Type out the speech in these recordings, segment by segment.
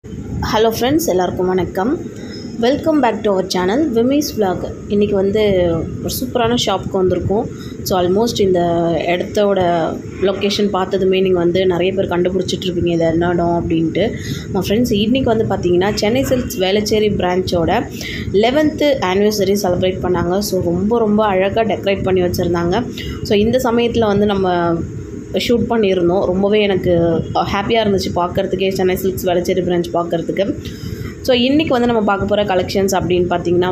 Hello friends, எல்லாருக்கும் வணக்கம். Welcome back to our channel விமிஸ் vlog. இன்றைக்கி ஒரு சூப்பரான ஷாப்புக்கு வந்திருக்கோம். ஸோ ஆல்மோஸ்ட் இந்த இடத்தோட லொக்கேஷன் பார்த்ததுமே நீங்கள் நிறைய பேர் கண்டுபிடிச்சிட்ருப்பீங்க இது என்ன இடம் அப்படின்ட்டு. ஃப்ரெண்ட்ஸ், இன்றைக்கி பார்த்தீங்கன்னா சென்னை சில்க்ஸ் வேளச்சேரி பிரான்ச்சோட 11th ஆனிவர்சரி செலிப்ரேட் பண்ணாங்க. ஸோ ரொம்ப அழகாக டெக்கரேட் பண்ணி வச்சுருந்தாங்க. ஸோ இந்த சமயத்தில் நம்ம ஷூட் பண்ணியிருந்தோம். ரொம்பவே எனக்கு ஹாப்பியாக இருந்துச்சு பார்க்குறதுக்கே, சென்னை சில்க்ஸ் வேளச்சேரி பிரான்ச் பார்க்குறதுக்கு. ஸோ இன்றைக்கி நம்ம பார்க்க போகிற கலெக்ஷன்ஸ் அப்படின்னு பார்த்தீங்கன்னா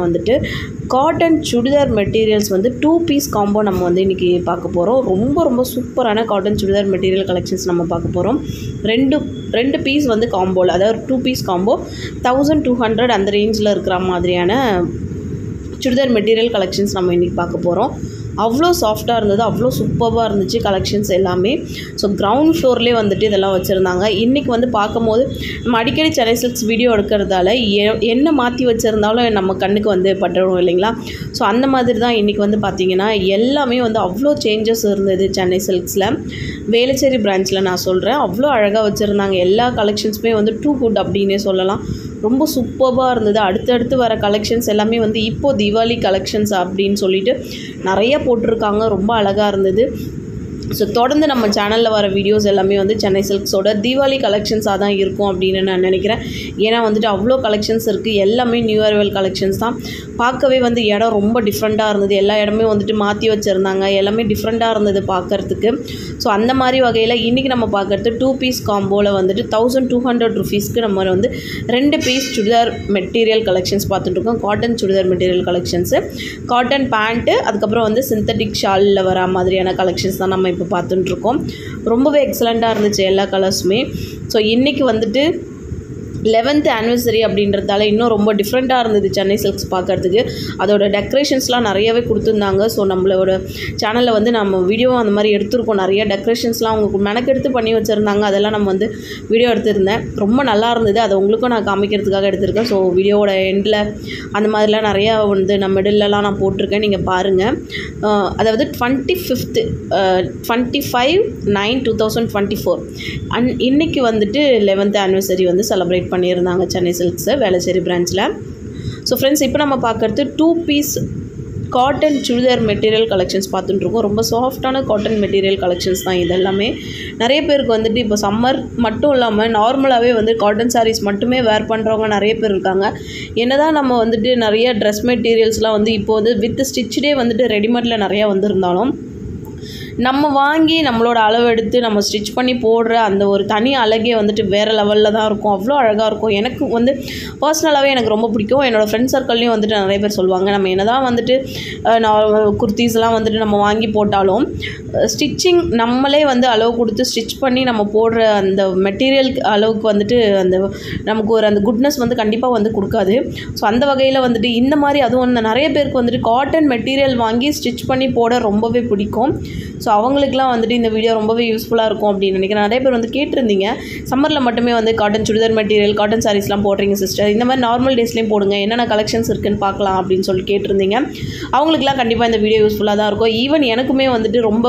cotton churidar materials 2 piece combo நம்ம இன்றைக்கி பார்க்க போகிறோம். ரொம்ப சூப்பரான காட்டன் சுடிதார் மெட்டீரியல் கலெக்ஷன்ஸ் நம்ம பார்க்க போகிறோம். ரெண்டு பீஸ் காம்போவில், அதாவது 2 பீஸ் காம்போ 1200 அந்த ரேஞ்சில் இருக்கிற மாதிரியான சுடிதார் மெட்டீரியல் கலெக்ஷன்ஸ் நம்ம இன்றைக்கி பார்க்க போகிறோம். அவ்வளோ சாஃப்டாக இருந்தது, அவ்வளோ சூப்பராக இருந்துச்சு கலெக்ஷன்ஸ் எல்லாமே. ஸோ கிரவுண்ட் ஃப்ளோர்லேயே இதெல்லாம் வச்சுருந்தாங்க. இன்றைக்கி பார்க்கும்போது நம்ம அடிக்கடி சென்னை சில்க்ஸ் வீடியோ எடுக்கிறதால என்ன மாற்றி வச்சுருந்தாலும் நம்ம கண்ணுக்கு பட்டுடும் இல்லைங்களா. ஸோ அந்த மாதிரி தான் இன்றைக்கி பார்த்திங்கன்னா எல்லாமே அவ்வளோ சேஞ்சஸ் இருந்தது சென்னை சில்க்ஸில். வேளச்சேரி பிரான்ச்சில் நான் சொல்கிறேன், அவ்வளோ அழகாக வச்சுருந்தாங்க. எல்லா கலெக்ஷன்ஸுமே டூ குட் அப்படின்னே சொல்லலாம். ரொம்ப சூப்பராக இருந்தது. அடுத்தடுத்து வர கலெக்ஷன்ஸ் எல்லாமே இப்போது தீபாவளி கலெக்ஷன்ஸ் அப்படின்னு சொல்லிட்டு நிறைய போட்டிருக்காங்க. ரொம்ப அழகாக இருந்தது. ஸோ தொடர்ந்து நம்ம சேனலில் வர வீடியோஸ் எல்லாமே சென்னை சில்க்ஸோட தீபாவளி கலெக்ஷன்ஸாக தான் இருக்கும் அப்படின்னு நான் நினைக்கிறேன். ஏன்னா அவ்வளோ கலெக்ஷன்ஸ் இருக்குது. எல்லாமே நியூ அரைவல் கலெக்ஷன்ஸ் தான். பார்க்கவே இடம் ரொம்ப டிஃப்ரெண்ட்டாக இருந்தது. எல்லா இடமே மாற்றி வச்சுருந்தாங்க. எல்லாமே டிஃப்ரெண்ட்டாக இருந்தது பார்க்குறதுக்கு. ஸோ அந்த மாதிரி வகையில் இன்றைக்கி நம்ம பார்க்குறது 2 பீஸ் காம்போவில் 1200 ருபீஸ்க்கு நம்ம 2 பீஸ் சுடிதார் மெட்டீரியல் கலெக்ஷன்ஸ் பார்த்துட்ருக்கோம். Cotton churidar material collections, cotton pant, அதுக்கப்புறம் சிந்தட்டிக் ஷாலில் வர மாதிரியான கலெக்ஷன்ஸ் தான் நம்ம இப்போ பார்த்துட்டுருக்கோம். ரொம்பவே எக்ஸலண்ட்டாக இருந்துச்சு எல்லா கலர்ஸுமே. ஸோ இன்றைக்கி 11th ஆனிவர்சரி அப்படின்றதால இன்னும் ரொம்ப டிஃப்ரெண்ட்டாக இருந்தது சென்னை சில்க்ஸ் பார்க்குறதுக்கு. அதோட டெக்கரேஷன்ஸ்லாம் நிறையவே கொடுத்துருந்தாங்க. ஸோ நம்மளோட சேனலில் நம்ம வீடியோ அந்த மாதிரி எடுத்துருக்கோம். நிறைய டெக்கரேஷன்ஸ்லாம் அவங்க மெனக்கெடுத்து பண்ணி வச்சுருந்தாங்க. அதெல்லாம் நம்ம வீடியோ எடுத்திருந்தேன். ரொம்ப நல்லா இருந்தது. அதை உங்களுக்கும் நான் காமிக்கிறதுக்காக எடுத்திருக்கேன். ஸோ வீடியோவோட எண்டில் அந்த மாதிரிலாம் நிறையா நம்ம மிடில்லலாம் நான் போட்டிருக்கேன், நீங்கள் பாருங்கள். அதாவது 25/9/2024 இன்றைக்கி 11th ஆனிவர்சரி செலிப்ரேட் பண்ணியிருந்தாங்க சென்னை சில்க்ஸு வேளச்சேரி பிரான்ச்சில். ஸோ ஃப்ரெண்ட்ஸ், இப்போ நம்ம பார்க்குறது 2 piece cotton churidar material collections பார்த்துட்டுருக்கோம். ரொம்ப சாஃப்டான காட்டன் மெட்டீரியல் கலெக்ஷன்ஸ் தான் இது எல்லாமே. நிறைய பேருக்கு இப்போ சம்மர் மட்டும் இல்லாமல் நார்மலாகவே காட்டன் சாரீஸ் மட்டுமே வேர் பண்ணுறவங்க நிறைய பேர் இருக்காங்க. என்ன தான் நம்ம நிறைய ட்ரெஸ் மெட்டீரியல்ஸ்லாம் இப்போ வித் ஸ்டிச்சடே ரெடிமேடில் நிறையா வந்திருந்தாலும் நம்ம வாங்கி நம்மளோட அளவு எடுத்து நம்ம ஸ்டிச் பண்ணி போடுற அந்த ஒரு தனி அழகே வேறு லெவலில் தான் இருக்கும். அவ்வளோ அழகாக இருக்கும். எனக்கு பர்சனலாகவே எனக்கு ரொம்ப பிடிக்கும். என்னோடய ஃப்ரெண்ட் சர்க்கிள்லேயும் நிறைய பேர் சொல்லுவாங்க, நம்ம என்ன தான் குர்த்தீஸ்லாம் நம்ம வாங்கி போட்டாலும் ஸ்டிச்சிங் நம்மளே அளவு கொடுத்து ஸ்டிச் பண்ணி நம்ம போடுற அந்த மெட்டீரியல் அளவுக்கு அந்த நமக்கு அந்த குட்னஸ் கண்டிப்பாக கொடுக்காது. ஸோ அந்த வகையில் இந்த மாதிரி அதுவும் நிறைய பேருக்கு காட்டன் மெட்டீரியல் வாங்கி ஸ்டிச் பண்ணி போட ரொம்பவே பிடிக்கும். ஸோ அவங்களுக்குலாம் இந்த வீடியோ ரொம்பவே யூஸ்ஃபுல்லாக இருக்கும் அப்படின்னு நினைக்கிறேன். நிறைய பேர் கேட்டிருந்தீங்க, சம்மரில் மட்டுமே காட்டன் சுடிதார் மெட்டீரியல் காட்டன் சாரீஸ்லாம் போடுறீங்க சிஸ்டர், இந்த மாதிரி நார்மல் டேஸ்லேயும் போடுங்க, என்னென்ன கலெக்ஷன்ஸ் இருக்குன்னு பார்க்கலாம் அப்படின்னு சொல்லி கேட்டிருந்தீங்க. அவங்களுக்குலாம் கண்டிப்பாக இந்த வீடியோ யூஸ்ஃபுல்லாக தான் இருக்கும். ஈவன் எனக்குமே ரொம்ப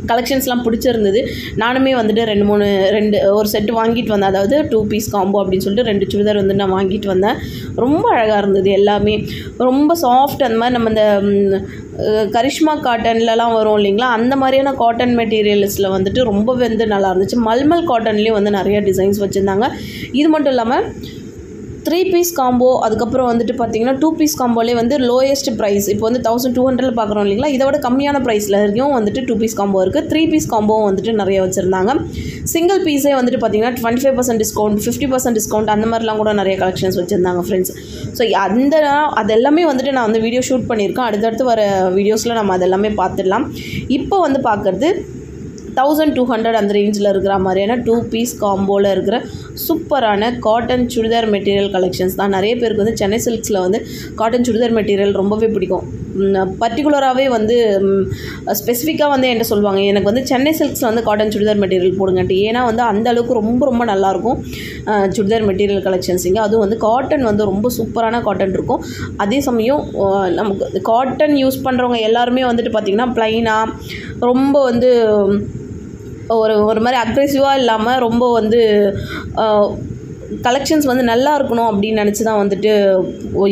கலெக்ஷன்ஸ்லாம் பிடிச்சிருந்தது. நானுமே 2 ஒரு செட்டு வாங்கிட்டு வந்தேன். அதாவது 2 பீஸ் காம்போ அப்படின்னு சொல்லிட்டு 2 சுடிதார் நான் வாங்கிட்டு வந்தேன். ரொம்ப அழகாக இருந்தது. எல்லாமே ரொம்ப சாஃப்ட். அந்த மாதிரி நம்ம இந்த கரிஷ்மா காட்டன்லலாம் வரும் இல்லைங்களா, அந்த மாதிரியான காட்டன் மெட்டீரியல்ஸில் ரொம்பவே நல்லா இருந்துச்சு. மல்மல் காட்டன்லேயும் நிறைய டிசைன்ஸ் வச்சுருந்தாங்க. இது மட்டும் இல்லாமல் 3 பீஸ் காம்போ, அதுக்கப்புறம் பார்த்திங்கன்னா 2 பீஸ் காம்போலே லோயஸ்ட் ப்ரைஸ் இப்போ 1200 பார்க்குறோம் இல்லைங்களா, இதை விட கம்மியான ப்ரைஸில் வரைக்கும் 2 பீஸ் காம்போ இருக்குது. 3 பீஸ் காம்போவும் நிறைய வச்சுருந்தாங்க. சிங்கிள் பீஸே பார்த்திங்கன்னா 25% டிஸ்கவுண்ட், 50% டிஸ்கவுண்ட், அந்த மாதிரிலாம் கூட நிறைய கலெக்ஷன்ஸ் வச்சுருந்தாங்க ஃப்ரெண்ட்ஸ். ஸோ அது எல்லாமே நான் வீடியோ ஷூட் பண்ணியிருக்கேன். அடுத்தடுத்து வர வீடியோஸில் நம்ம அதெல்லாமே பார்த்துடலாம். இப்போ பார்க்குறது 1200 அந்த ரேஞ்சில் இருக்கிற மாதிரியான 2 பீஸ் காம்போவில் இருக்கிற சூப்பரான காட்டன் சுடிதார் மெட்டீரியல் கலெக்ஷன்ஸ் தான். நிறைய பேருக்கு சென்னை சில்க்ஸில் காட்டன் சுடிதார் மெட்டீரியல் ரொம்பவே பிடிக்கும். பர்டிகுலராகவே ஸ்பெசிஃபிக்காக என்கிட்ட சொல்லுவாங்க, எனக்கு சென்னை சில்க்ஸில் காட்டன் சுடிதார் மெட்டீரியல் போடுங்கன்ட்டு. ஏன்னா அந்த அளவுக்கு ரொம்ப நல்லாயிருக்கும் சுடிதார் மெட்டீரியல் கலெக்ஷன்ஸ் இங்கே. அதுவும் காட்டன் ரொம்ப சூப்பரான காட்டன் இருக்கும். அதே சமயம் நமக்கு காட்டன் யூஸ் பண்ணுறவங்க எல்லாருமே பார்த்திங்கன்னா ப்ளைனாக ரொம்ப ஒரு மாதிரி அக்ரெசிவாக இல்லாமல் ரொம்ப கலெக்ஷன்ஸ் வந்து நல்லா இருக்கணும் அப்படின்னு நினச்சி தான் வந்துட்டு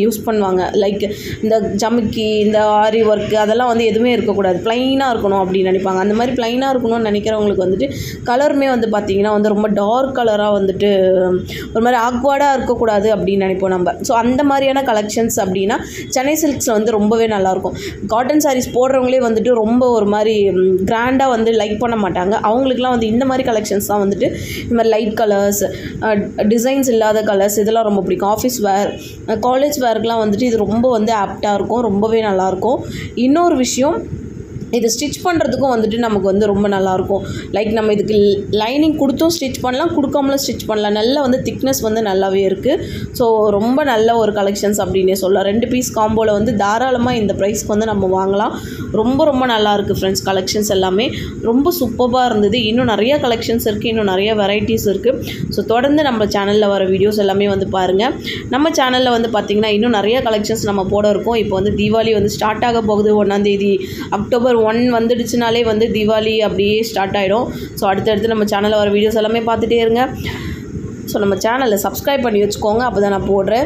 யூஸ் பண்ணுவாங்க. லைக் இந்த ஜமுக்கி, இந்த ஆரி ஒர்க்கு அதெல்லாம் வந்து எதுவுமே இருக்கக்கூடாது, ப்ளைனாக இருக்கணும் அப்படின்னு நினைப்பாங்க. அந்த மாதிரி ப்ளைனாக இருக்கணும்னு நினைக்கிறவங்களுக்கு வந்துட்டு கலருமே வந்து பார்த்திங்கன்னா வந்து ரொம்ப டார்க் கலராக வந்துட்டு ஒரு மாதிரி ஆக்வர்டாக இருக்கக்கூடாது அப்படின்னு நினைப்போம் நம்ம. ஸோ அந்த மாதிரியான கலெக்ஷன்ஸ் அப்படின்னா சென்னை சில்க்ஸில் வந்து ரொம்பவே நல்லாயிருக்கும். காட்டன் சாரீஸ் போடுறவங்களே வந்துட்டு ரொம்ப ஒரு மாதிரி கிராண்டாக வந்து லைக் பண்ண மாட்டாங்க. அவங்களுக்குலாம் வந்து இந்த மாதிரி கலெக்ஷன்ஸ் தான் வந்துட்டு இந்த மாதிரி லைட் கலர்ஸ், டிசைன்ஸ் இல்லாத கலர்ஸ் இதெல்லாம் ரொம்ப பிடிக்கும். ஆஃபீஸ் வேர், காலேஜ் வேர்க்கெலாம் வந்துட்டு இது ரொம்ப வந்து ஆப்டாக இருக்கும், ரொம்பவே நல்லாயிருக்கும். இன்னொரு விஷயம், இது ஸ்டிச் பண்ணுறதுக்கும் வந்துட்டு நமக்கு வந்து ரொம்ப நல்லாயிருக்கும். லைக் நம்ம இதுக்கு லைனிங் கொடுத்தும் ஸ்டிச் பண்ணலாம், கொடுக்காமலும் ஸ்டிச் பண்ணலாம். நல்ல வந்து திக்னஸ் வந்து நல்லாவே இருக்குது. ஸோ ரொம்ப நல்ல ஒரு கலெக்ஷன்ஸ் அப்படின்னே சொல்லலாம். 2 பீஸ் காம்போவில் வந்து தாராளமாக இந்த ப்ரைஸ்க்கு வந்து நம்ம வாங்கலாம். ரொம்ப ரொம்ப நல்லா இருக்குது ஃப்ரெண்ட்ஸ். கலெக்ஷன்ஸ் எல்லாமே ரொம்ப சூப்பராக இருந்தது. இன்னும் நிறைய கலெக்ஷன்ஸ் இருக்குது, இன்னும் நிறைய வெரைட்டிஸ் இருக்குது. ஸோ தொடர்ந்து நம்ம சேனலில் வர வீடியோஸ் எல்லாமே வந்து பாருங்கள். நம்ம சேனலில் வந்து பார்த்திங்கன்னா இன்னும் நிறைய கலெக்ஷன்ஸ் நம்ம போட இருக்கோம். இப்போ வந்து தீபாவளி வந்து ஸ்டார்ட் ஆக போகுது. 1ஆம் தேதி அக்டோபர் 1 வந்துடுச்சுனாலே வந்து தீபாவளி அப்படியே ஸ்டார்ட் ஆகிடும். ஸோ அடுத்தடுத்து நம்ம சேனலில் வர வீடியோஸ் எல்லாமே பார்த்துட்டே இருங்க. ஸோ நம்ம சேனலில் சப்ஸ்கிரைப் பண்ணி வச்சுக்கோங்க, அப்போ தான் நான் போடுற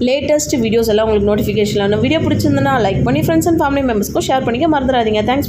லேட்டஸ்ட் வீடியோஸ் எல்லாம் உங்களுக்கு நோட்டிஃபிகேஷன். வீடியோ பிடிச்சிருந்தனா லைக் பண்ணி ஃப்ரெண்ட்ஸ் அண்ட் ஃபேமிலி மெம்பர்ஸ்க்கும் ஷேர் பண்ணிக்க மறந்துடாதீங்க. தேங்க்ஸ்.